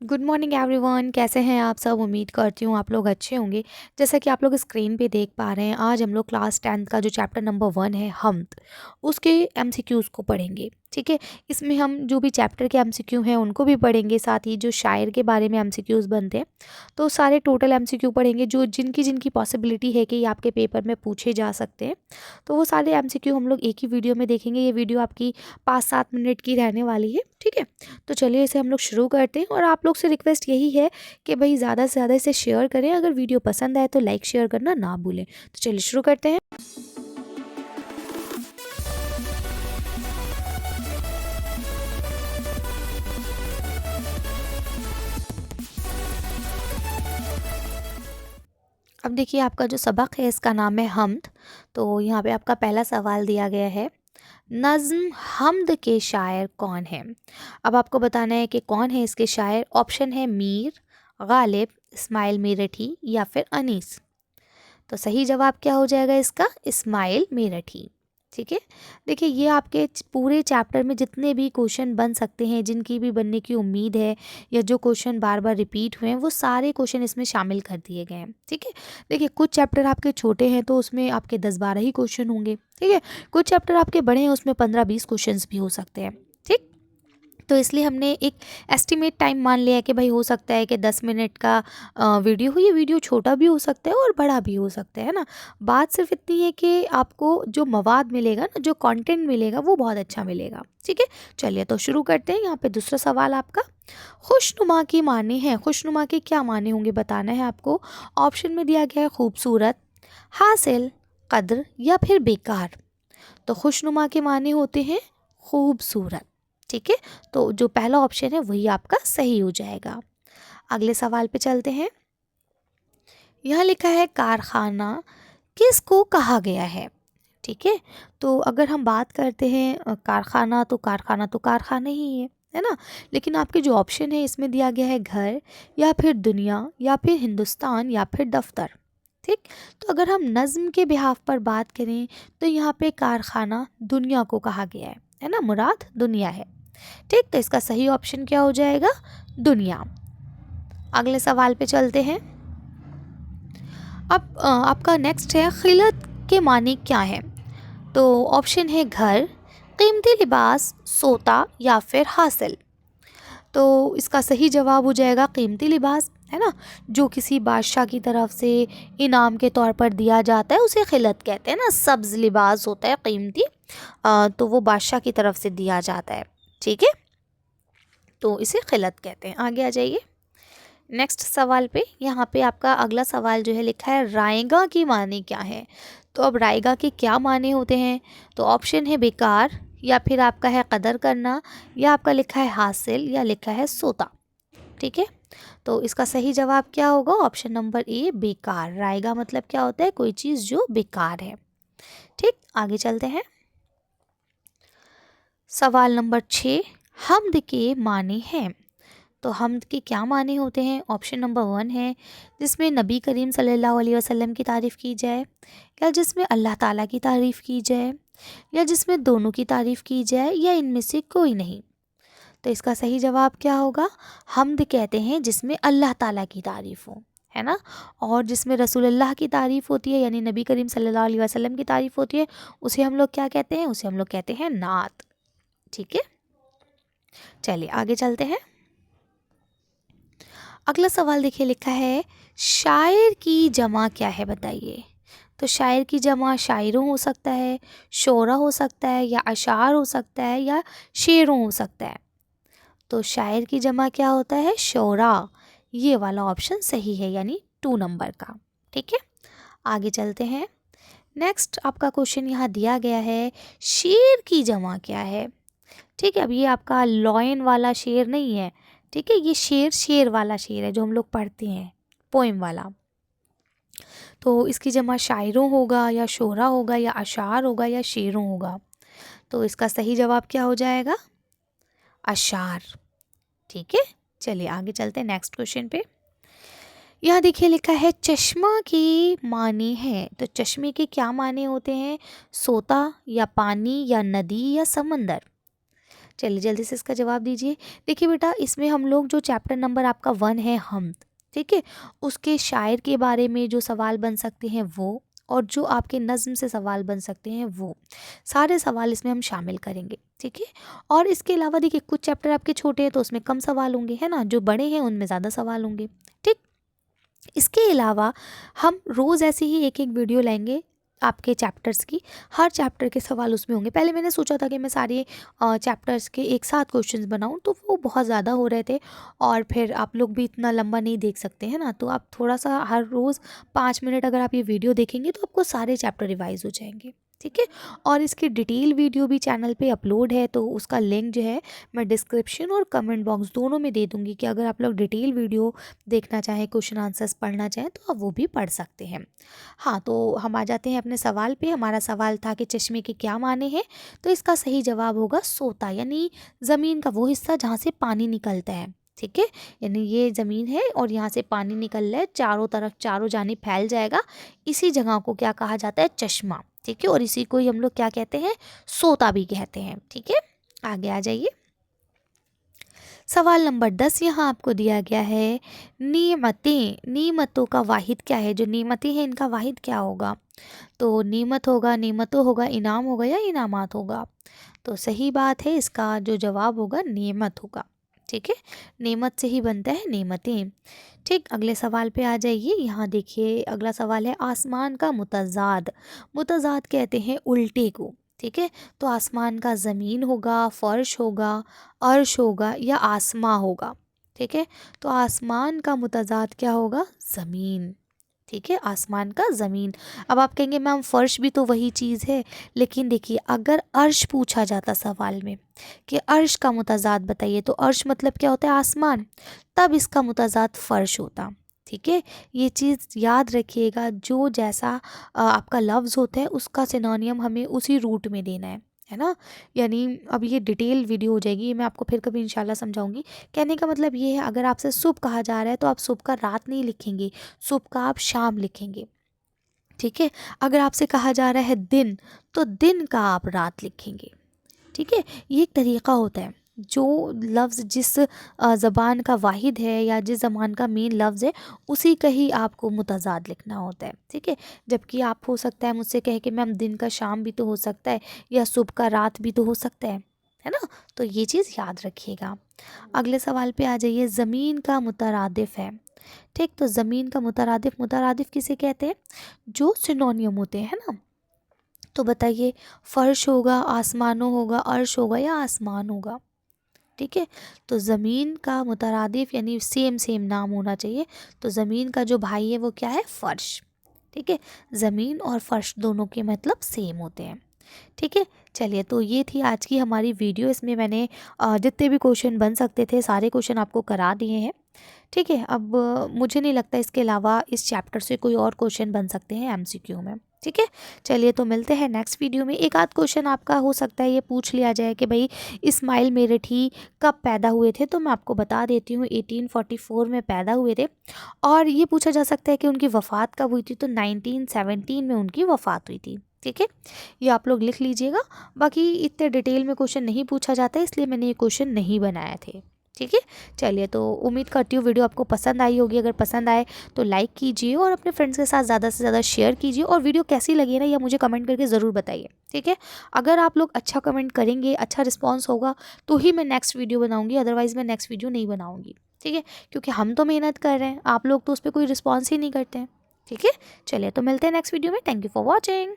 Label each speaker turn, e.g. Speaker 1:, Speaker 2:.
Speaker 1: Good morning everyone, कैसे हैं आप सब। उम्मीद करती हूँ आप लोग अच्छे होंगे। जैसा कि आप लोग स्क्रीन पे देख पा रहे हैं, आज हम लोग क्लास 10th का जो चैप्टर नंबर 1 है हमद, उसके एमसीक्यूज़ को पढ़ेंगे। ठीक है, इसमें हम जो भी चैप्टर के एमसीक्यू हैं उनको भी पढ़ेंगे, साथ ही जो शायर के बारे में एमसीक्यूज़ बनते हैं तो सारे टोटल एमसीक्यू पढ़ेंगे, जो जिनकी जिनकी पॉसिबिलिटी है कि ये आपके पेपर में पूछे जा सकते हैं। तो वो सारे एमसीक्यू हम लोग एक ही वीडियो में देखेंगे। ये वीडियो आपकी 5-7 मिनट की रहने वाली है। ठीक है, तो चलिए इसे हम लोग शुरू करते हैं। और आप लोग से रिक्वेस्ट यही है कि भाई ज़्यादा से ज़्यादा इसे शेयर करें। अगर वीडियो पसंद आए तो लाइक शेयर करना ना भूलें। तो चलिए शुरू करते हैं। अब देखिए, आपका जो सबक है इसका नाम है हमद। तो यहाँ पे आपका पहला सवाल दिया गया है, नज़्म हमद के शायर कौन है। अब आपको बताना है कि कौन है इसके शायर। ऑप्शन है मीर, गालिब, इस्माइल मेरठी या फिर अनीस। तो सही जवाब क्या हो जाएगा इसका, इस्माइल मेरठी। ठीक है, देखिए ये आपके पूरे चैप्टर में जितने भी क्वेश्चन बन सकते हैं, जिनकी भी बनने की उम्मीद है, या जो क्वेश्चन बार बार रिपीट हुए हैं, वो सारे क्वेश्चन इसमें शामिल कर दिए गए हैं। ठीक है, देखिए कुछ चैप्टर आपके छोटे हैं तो उसमें आपके 10-12 ही क्वेश्चन होंगे। ठीक है, कुछ चैप्टर आपके बड़े हैं, उसमें 15-20 क्वेश्चन भी हो सकते हैं। ठीक, तो इसलिए हमने एक एस्टिमेट टाइम मान लिया है कि भाई हो सकता है कि 10 मिनट का वीडियो हो। ये वीडियो छोटा भी हो सकता है और बड़ा भी हो सकता है ना। बात सिर्फ इतनी है कि आपको जो मवाद मिलेगा ना, जो कंटेंट मिलेगा, वो बहुत अच्छा मिलेगा। ठीक है, चलिए तो शुरू करते हैं। यहाँ पे दूसरा सवाल आपका, खुशनुमा की माने हैं। खुशनुमा के क्या माने होंगे बताना है आपको। ऑप्शन में दिया गया है खूबसूरत, हासिल, कद्र या फिर बेकार। तो खुशनुमा के माने होते हैं खूबसूरत। ठीक है, तो जो पहला ऑप्शन है वही आपका सही हो जाएगा। अगले सवाल पे चलते हैं। यहाँ लिखा है कारखाना किसको कहा गया है। ठीक है, तो अगर हम बात करते हैं कारखाना, तो कारखाना तो कारखाना ही है ना। लेकिन आपके जो ऑप्शन है इसमें दिया गया है घर, या फिर दुनिया, या फिर हिंदुस्तान, या फिर दफ्तर। ठीक, तो अगर हम नज़्म के बिहाफ पर बात करें तो यहाँ पे कारखाना दुनिया को कहा गया है ना, मुराद दुनिया है। ठीक, तो इसका सही ऑप्शन क्या हो जाएगा, दुनिया। अगले सवाल पे चलते हैं। अब आपका नेक्स्ट है, खिलत के मानी क्या है। तो ऑप्शन है घर, कीमती लिबास, सोता या फिर हासिल। तो इसका सही जवाब हो जाएगा कीमती लिबास, है ना। जो किसी बादशाह की तरफ से इनाम के तौर पर दिया जाता है उसे खिलत कहते हैं ना। सब्ज़ लिबास होता है कीमती, तो वो बादशाह की तरफ से दिया जाता है। ठीक है, तो इसे खिलत कहते हैं। आगे आ जाइए नेक्स्ट सवाल पे। यहाँ पे आपका अगला सवाल जो है लिखा है, रायगा की माने क्या है। तो अब रायगा के क्या माने होते हैं। तो ऑप्शन है बेकार, या फिर आपका है कदर करना, या आपका लिखा है हासिल, या लिखा है सोता। ठीक है, तो इसका सही जवाब क्या होगा, ऑप्शन नंबर ए बेकार। रायगा मतलब क्या होता है, कोई चीज़ जो बेकार है। ठीक, आगे चलते हैं। सवाल नंबर 6, हमद के माने हैं। तो हमद के क्या माने होते हैं। ऑप्शन नंबर 1 है, जिसमें नबी करीम सल्लल्लाहु अलैहि वसल्लम की तारीफ़ की जाए, या जिसमें अल्लाह ताला की तारीफ़ की जाए, या जिसमें दोनों की तारीफ़ की जाए, या इनमें से कोई नहीं। तो इसका सही जवाब क्या होगा, हमद कहते हैं जिसमें अल्लाह ताला की तारीफ़ हो, है ना। और जिसमें रसूलुल्लाह की तारीफ़ होती है, यानी नबी करीम सल्लल्लाहु अलैहि वसल्लम की तारीफ़ होती है, उसे हम लोग क्या कहते हैं, उसे हम लोग कहते हैं नात। ठीक है, चलिए आगे चलते हैं। अगला सवाल देखिए, लिखा है शायर की जमा क्या है बताइए। तो शायर की जमा शायरों हो सकता है, शोरा हो सकता है, या अशार हो सकता है, या शेरों हो सकता है। तो शायर की जमा क्या होता है, शोरा। ये वाला ऑप्शन सही है, यानी 2 नंबर का। ठीक है, आगे चलते हैं। नेक्स्ट आपका क्वेश्चन यहाँ दिया गया है, शेर की जमा क्या है। ठीक है, अब ये आपका लॉयन वाला शेर नहीं है। ठीक है, ये शेर शेर वाला शेर है जो हम लोग पढ़ते हैं, पोइम वाला। तो इसकी जमा शायरों होगा, या शोरा होगा, या अशार होगा, या शेरों होगा। तो इसका सही जवाब क्या हो जाएगा, अशार। ठीक है, चलिए आगे चलते हैं नेक्स्ट क्वेश्चन पे। यहाँ देखिए लिखा है, चश्मा की माने हैं। तो चश्मे के क्या माने होते हैं, सोता, या पानी, या नदी, या समंदर। चलिए जल्दी से इसका जवाब दीजिए। देखिए बेटा, इसमें हम लोग जो चैप्टर नंबर आपका 1 है हमद, ठीक है, उसके शायर के बारे में जो सवाल बन सकते हैं वो, और जो आपके नज़्म से सवाल बन सकते हैं वो सारे सवाल इसमें हम शामिल करेंगे, ठीक है। और इसके अलावा देखिए कुछ चैप्टर आपके छोटे हैं तो उसमें कम सवाल होंगे, है ना, जो बड़े हैं उनमें ज़्यादा सवाल होंगे, ठीक। इसके अलावा हम रोज़ ऐसे ही एक एक वीडियो लाएंगे आपके चैप्टर्स की, हर चैप्टर के सवाल उसमें होंगे। पहले मैंने सोचा था कि मैं सारे चैप्टर्स के एक साथ क्वेश्चंस बनाऊं, तो वो बहुत ज़्यादा हो रहे थे और फिर आप लोग भी इतना लंबा नहीं देख सकते हैं ना, तो आप थोड़ा सा हर रोज़ 5 मिनट अगर आप ये वीडियो देखेंगे तो आपको सारे चैप्टर रिवाइज हो जाएंगे, ठीक है। और इसकी डिटेल वीडियो भी चैनल पे अपलोड है, तो उसका लिंक जो है मैं डिस्क्रिप्शन और कमेंट बॉक्स दोनों में दे दूँगी कि अगर आप लोग डिटेल वीडियो देखना चाहें, क्वेश्चन आंसर्स पढ़ना चाहें तो आप वो भी पढ़ सकते हैं। हाँ, तो हम आ जाते हैं अपने सवाल पे। हमारा सवाल था कि चश्मे के क्या माने हैं, तो इसका सही जवाब होगा सोता, यानी ज़मीन का वो हिस्सा जहाँ से पानी निकलता है, ठीक है। यानी ये ज़मीन है और यहाँ से पानी निकल रहा है, चारों तरफ चारों जानिब फैल जाएगा, इसी जगह को क्या कहा जाता है, चश्मा, ठीक है। और इसी को ही हम लोग क्या कहते हैं, सोता भी कहते हैं, ठीक है। आगे आ जाइए। सवाल नंबर 10 यहाँ आपको दिया गया है, नीमतें, नीमतों का वाहिद क्या है, जो नीमतें हैं इनका वाहिद क्या होगा। तो नीमत होगा, नीमतों होगा, इनाम होगा या इनामात होगा। तो सही बात है, इसका जो जवाब होगा नेमत होगा, ठीक है। नेमत से ही बनता है नेमतें, ठीक। अगले सवाल पे आ जाइए। यहाँ देखिए अगला सवाल है, आसमान का मुतज़ाद, मुतज़ाद कहते हैं उल्टे को, ठीक है। तो आसमान का ज़मीन होगा, फ़र्श होगा, अर्श होगा या आसमां होगा, ठीक है। तो आसमान का मुतज़ाद क्या होगा, ज़मीन, ठीक है, आसमान का ज़मीन। अब आप कहेंगे मैम फ़र्श भी तो वही चीज़ है, लेकिन देखिए अगर अर्श पूछा जाता सवाल में कि अर्श का मुतज़ाद बताइए, तो अर्श मतलब क्या होता है, आसमान, तब इसका मुतज़ाद फ़र्श होता, ठीक है। ये चीज़ याद रखिएगा, जो जैसा आपका लफ्ज़ होता है उसका सिनोनियम हमें उसी रूट में देना है ना। यानी अब ये डिटेल वीडियो हो जाएगी, ये मैं आपको फिर कभी इंशाल्लाह समझाऊंगी। कहने का मतलब ये है, अगर आपसे सुबह कहा जा रहा है तो आप सुबह का रात नहीं लिखेंगे, सुबह का आप शाम लिखेंगे, ठीक है। अगर आपसे कहा जा रहा है दिन, तो दिन का आप रात लिखेंगे, ठीक है। ये एक तरीक़ा होता है, जो लफ्ज़ जिस ज़बान का वाहिद है या जिस ज़बान का मेन लफ्ज़ है उसी का ही आपको मुतज़ाद लिखना होता है, ठीक है। जबकि आप हो सकता है मुझसे कहे कि मैम दिन का शाम भी तो हो सकता है या सुबह का रात भी तो हो सकता है ना। तो ये चीज़ याद रखिएगा। अगले सवाल पे आ जाइए, ज़मीन का मुतरादिफ है, ठीक। तो ज़मीन का मुतरादिफ, मुतरादिफ किसे कहते हैं, जो सिनोनियम होते हैं ना। तो बताइए, फ़र्श होगा, आसमानों होगा, अर्श होगा या आसमान होगा, ठीक है। तो ज़मीन का मुतरादिफ यानी सेम सेम नाम होना चाहिए। तो ज़मीन का जो भाई है वो क्या है, फ़र्श, ठीक है। ज़मीन और फ़र्श दोनों के मतलब सेम होते हैं, ठीक है। चलिए, तो ये थी आज की हमारी वीडियो। इसमें मैंने जितने भी क्वेश्चन बन सकते थे सारे क्वेश्चन आपको करा दिए हैं, ठीक है। अब मुझे नहीं लगता इसके अलावा इस चैप्टर से कोई और क्वेश्चन बन सकते हैं एमसीक्यू में, ठीक है। चलिए, तो मिलते हैं नेक्स्ट वीडियो में। एक आध क्वेश्चन आपका हो सकता है ये पूछ लिया जाए कि भाई इस्माइल मेरठ ही कब पैदा हुए थे, तो मैं आपको बता देती हूँ 1844 में पैदा हुए थे। और ये पूछा जा सकता है कि उनकी वफ़ात कब हुई थी, तो 1917 में उनकी वफ़ात हुई थी, ठीक है। ये आप लोग लिख लीजिएगा। बाकी इतने डिटेल में क्वेश्चन नहीं पूछा जाता है, इसलिए मैंने ये क्वेश्चन नहीं बनाए थे, ठीक है। चलिए, तो उम्मीद करती हूँ वीडियो आपको पसंद आई होगी। अगर पसंद आए तो लाइक कीजिए और अपने फ्रेंड्स के साथ ज़्यादा से ज़्यादा शेयर कीजिए। और वीडियो कैसी लगी ना, या मुझे कमेंट करके ज़रूर बताइए, ठीक है। अगर आप लोग अच्छा कमेंट करेंगे, अच्छा रिस्पॉन्स होगा, तो ही मैं नेक्स्ट वीडियो बनाऊँगी, अदरवाइज़ मैं नेक्स्ट वीडियो नहीं बनाऊँगी, ठीक है। क्योंकि हम तो मेहनत कर रहे हैं, आप लोग तो उस पर कोई रिस्पॉन्स ही नहीं करते हैं, ठीक है। चलिए, तो मिलते हैं नेक्स्ट वीडियो में। Thank you for watching.